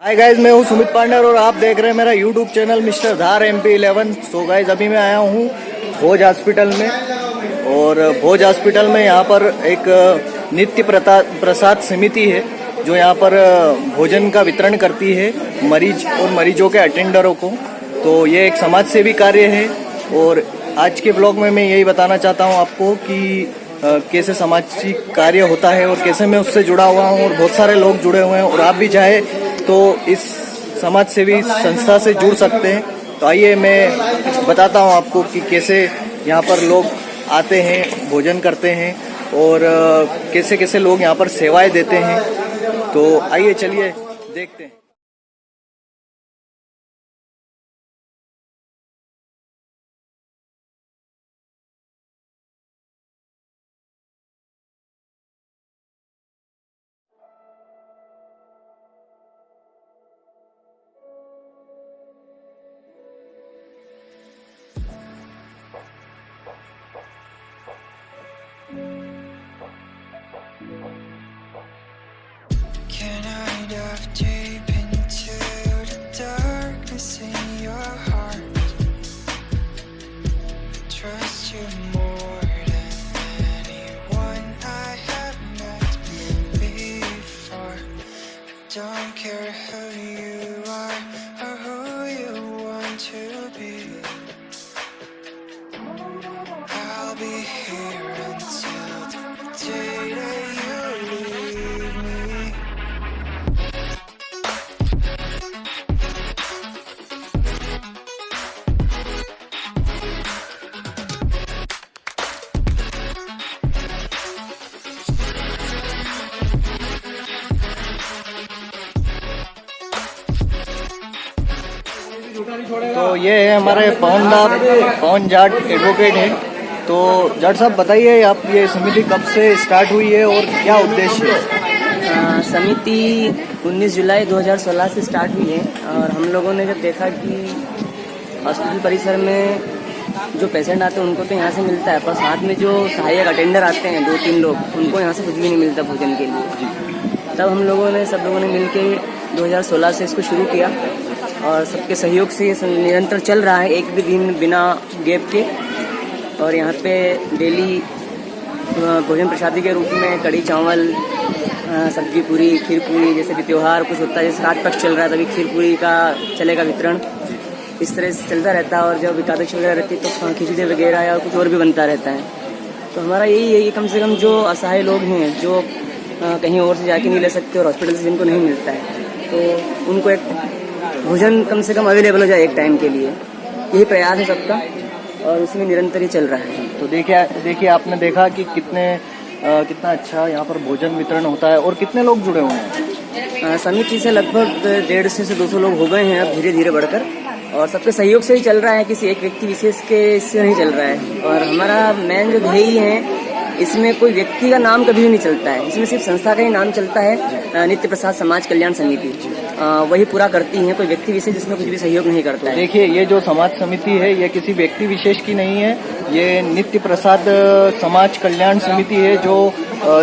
Hi guys, मैं हूँ सुमित पांडे और आप देख रहे हैं मेरा यूट्यूब चैनल मिस्टर धार MP11। सो गाइज, अभी मैं आया हूँ भोज हॉस्पिटल में। और भोज हॉस्पिटल में यहाँ पर एक नित्य प्रसाद समिति है जो यहाँ पर भोजन का वितरण करती है मरीज और मरीजों के अटेंडरों को। तो ये एक समाज सेवी कार्य है और आज के ब्लॉग में मैं यही बताना चाहता हूँ आपको कि कैसे सामाजिक कार्य होता है और कैसे मैं उससे जुड़ा हुआ हूँ और बहुत सारे लोग जुड़े हुए हैं। और आप भी चाहे तो इस समाज सेवी संस्था से जुड़ सकते हैं। तो आइए मैं बताता हूँ आपको कि कैसे यहाँ पर लोग आते हैं, भोजन करते हैं और कैसे कैसे लोग यहाँ पर सेवाएं देते हैं। तो आइए चलिए देखते हैं। Can I dive deep into the darkness in your heart? Trust you more than anyone I have met before. I don't care who you are or who you want to be. I'll be here until the day that you leave me. तो ये है हमारे पवन Jat advocate है। तो जाट साहब बताइए, आप ये समिति कब से स्टार्ट हुई है और क्या उद्देश्य है? समिति 19 जुलाई 2016 से स्टार्ट हुई है और हम लोगों ने जब देखा कि हॉस्पिटल परिसर में जो पेशेंट आते हैं उनको तो यहाँ से मिलता है, पर साथ में जो सहायक अटेंडर आते हैं 2-3 लोग, उनको यहाँ से कुछ भी नहीं मिलता भोजन के लिए। तब हम लोगों ने सब लोगों ने मिलकर 2016 से इसको शुरू किया और सबके सहयोग से ये निरंतर चल रहा है, एक भी दिन बिना गैप के। और यहाँ पे डेली भोजन प्रसादी के रूप में कढ़ी चावल, सब्जी पूरी, खीर पूरी, जैसे भी त्यौहार कुछ होता है, जैसे रात तक चल रहा है तभी खीर पूरी का चलेगा वितरण। इस तरह से चलता रहता है। और जब एकादशी वगैरह रहती है तो खिचड़ी वगैरह या कुछ और भी बनता रहता है। तो हमारा यही है कि कम से कम जो असहाय लोग हैं जो कहीं और से जाके नहीं ले सकते और हॉस्पिटल से जिनको नहीं मिलता है, तो उनको एक भोजन कम से कम अवेलेबल हो जाए एक टाइम के लिए। यही प्रयास है सबका और उसमें निरंतर ही चल रहा है। तो देखिए आपने देखा कि कितना अच्छा यहाँ पर भोजन वितरण होता है और कितने लोग जुड़े हुए हैं। समिति से लगभग 150 से 200 लोग हो गए हैं अब धीरे धीरे बढ़कर, और सबके सहयोग से ही चल रहा है, किसी एक व्यक्ति विशेष के इससे नहीं चल रहा है। और हमारा मेन जो ध्येय है, इसमें कोई व्यक्ति का नाम कभी भी नहीं चलता है, इसमें सिर्फ संस्था का ही नाम चलता है, नित्य प्रसाद समाज कल्याण समिति। वही पूरा करती है, कोई व्यक्ति विशेष इसमें कुछ भी सहयोग नहीं करता है। देखिए, ये जो समाज समिति है ये किसी व्यक्ति विशेष की नहीं है, ये नित्य प्रसाद समाज कल्याण समिति है जो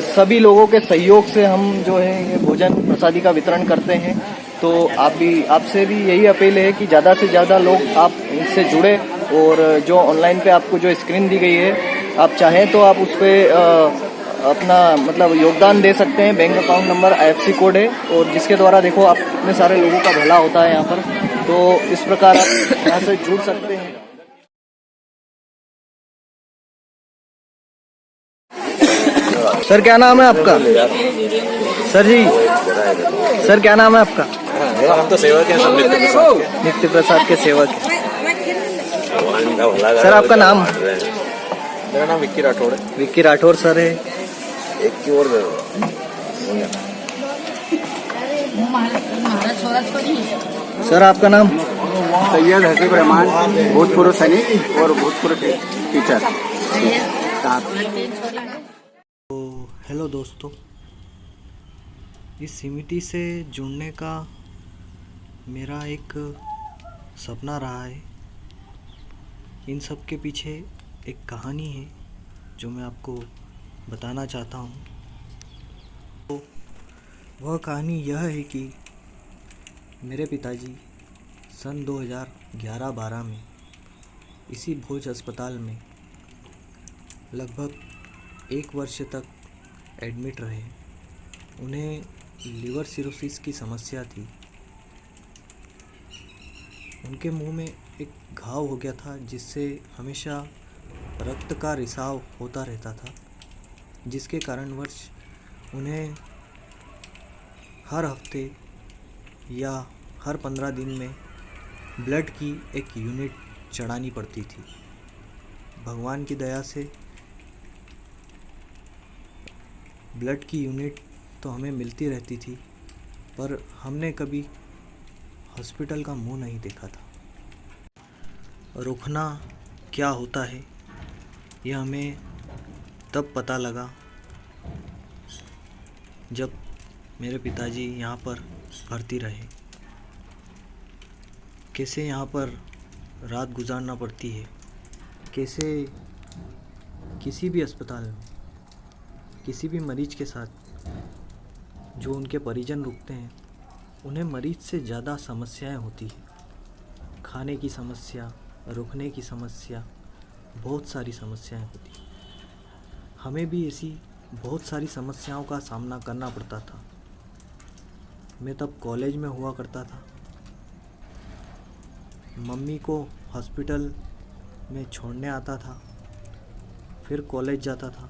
सभी लोगों के सहयोग से हम जो है ये भोजन प्रसादी का वितरण करते हैं। तो आपसे भी यही अपील है कि ज़्यादा से ज़्यादा लोग आप इससे जुड़े। और जो ऑनलाइन पे आपको जो स्क्रीन दी गई है, आप चाहें तो आप उस पर अपना मतलब योगदान दे सकते हैं। Bank account number IFSC code है और जिसके द्वारा देखो आप इतने सारे लोगों का भला होता है यहाँ पर। तो इस प्रकार आप यहाँ से जुड़ सकते हैं। सर, क्या नाम है आपका? सर जी, सर क्या नाम है आपका? हम तो सेवक हैं, सब नित्य प्रसाद के सेवक हैं। सर आपका नाम? मेरा नाम विक्की राठौड़ है। विक्की राठौड़ सर है। एक की ओर सर आपका नाम? सैयद हसीब रहमान, भूतपूर्व सैनिक और भूतपूर्व टीचर। तो हेलो दोस्तों, इस समिति से जुड़ने का मेरा एक सपना रहा है। इन सब के पीछे एक कहानी है जो मैं आपको बताना चाहता हूँ। तो वह कहानी यह है कि मेरे पिताजी सन 2011-12 में इसी भोज अस्पताल में लगभग 1 वर्ष तक एडमिट रहे। उन्हें लिवर सिरोसिस की समस्या थी। उनके मुंह में एक घाव हो गया था जिससे हमेशा रक्त का रिसाव होता रहता था, जिसके कारणवश उन्हें हर हफ्ते या हर 15 दिन में ब्लड की एक यूनिट चढ़ानी पड़ती थी। भगवान की दया से ब्लड की यूनिट तो हमें मिलती रहती थी, पर हमने कभी हॉस्पिटल का मुंह नहीं देखा था। रुकना क्या होता है यह हमें तब पता लगा जब मेरे पिताजी यहाँ पर भर्ती रहे। कैसे यहाँ पर रात गुजारना पड़ती है, कैसे किसी भी अस्पताल में किसी भी मरीज के साथ जो उनके परिजन रुकते हैं, उन्हें मरीज से ज़्यादा समस्याएं होती हैं। खाने की समस्या, रुकने की समस्या, बहुत सारी समस्याएं होती हैं। हमें भी ऐसी बहुत सारी समस्याओं का सामना करना पड़ता था। मैं तब कॉलेज में हुआ करता था। मम्मी को हॉस्पिटल में छोड़ने आता था, फिर कॉलेज जाता था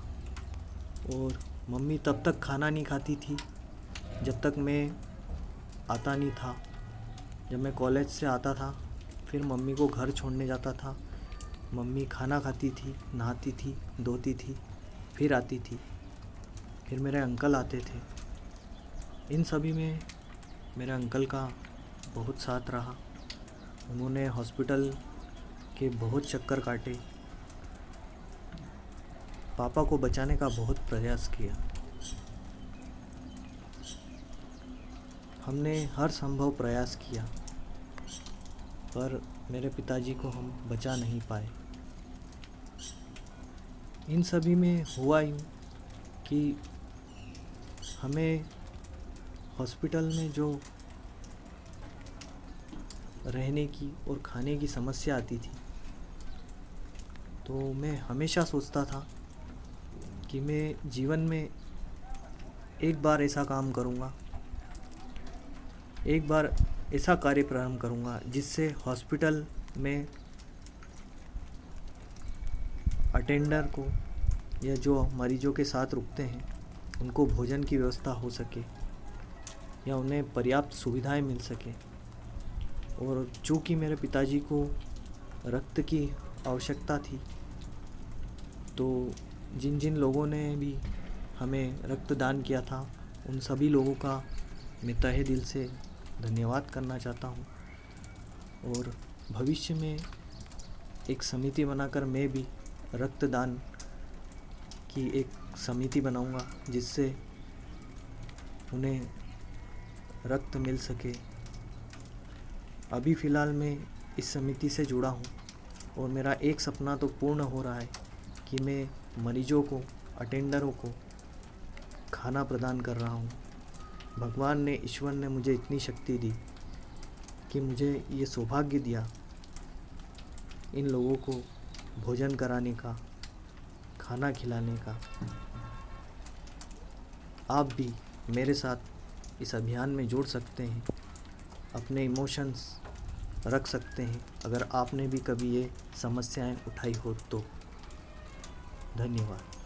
और मम्मी तब तक खाना नहीं खाती थी जब तक मैं आता नहीं था। जब मैं कॉलेज से आता था फिर मम्मी को घर छोड़ने जाता था। मम्मी खाना खाती थी, नहाती थी, धोती थी, फिर आती थी। फिर मेरे अंकल आते थे। इन सभी में मेरे अंकल का बहुत साथ रहा। उन्होंने हॉस्पिटल के बहुत चक्कर काटे, पापा को बचाने का बहुत प्रयास किया। हमने हर संभव प्रयास किया, पर मेरे पिताजी को हम बचा नहीं पाए। इन सभी में हुआ यूँ कि हमें हॉस्पिटल में जो रहने की और खाने की समस्या आती थी, तो मैं हमेशा सोचता था कि मैं जीवन में एक बार ऐसा काम करूँगा, एक बार ऐसा कार्य प्रारंभ करूँगा जिससे हॉस्पिटल में अटेंडर को या जो मरीजों के साथ रुकते हैं उनको भोजन की व्यवस्था हो सके या उन्हें पर्याप्त सुविधाएं मिल सके। और चूँकि मेरे पिताजी को रक्त की आवश्यकता थी, तो जिन जिन लोगों ने भी हमें रक्तदान किया था, उन सभी लोगों का मैं तहे दिल से धन्यवाद करना चाहता हूँ। और भविष्य में एक समिति बनाकर मैं भी रक्तदान की एक समिति बनाऊंगा, जिससे उन्हें रक्त मिल सके। अभी फ़िलहाल मैं इस समिति से जुड़ा हूँ और मेरा एक सपना तो पूर्ण हो रहा है कि मैं मरीजों को, अटेंडरों को खाना प्रदान कर रहा हूँ। भगवान ने, ईश्वर ने मुझे इतनी शक्ति दी कि मुझे ये सौभाग्य दिया इन लोगों को भोजन कराने का, खाना खिलाने का। आप भी मेरे साथ इस अभियान में जुड़ सकते हैं, अपने इमोशंस रख सकते हैं अगर आपने भी कभी ये समस्याएं उठाई हो तो। धन्यवाद।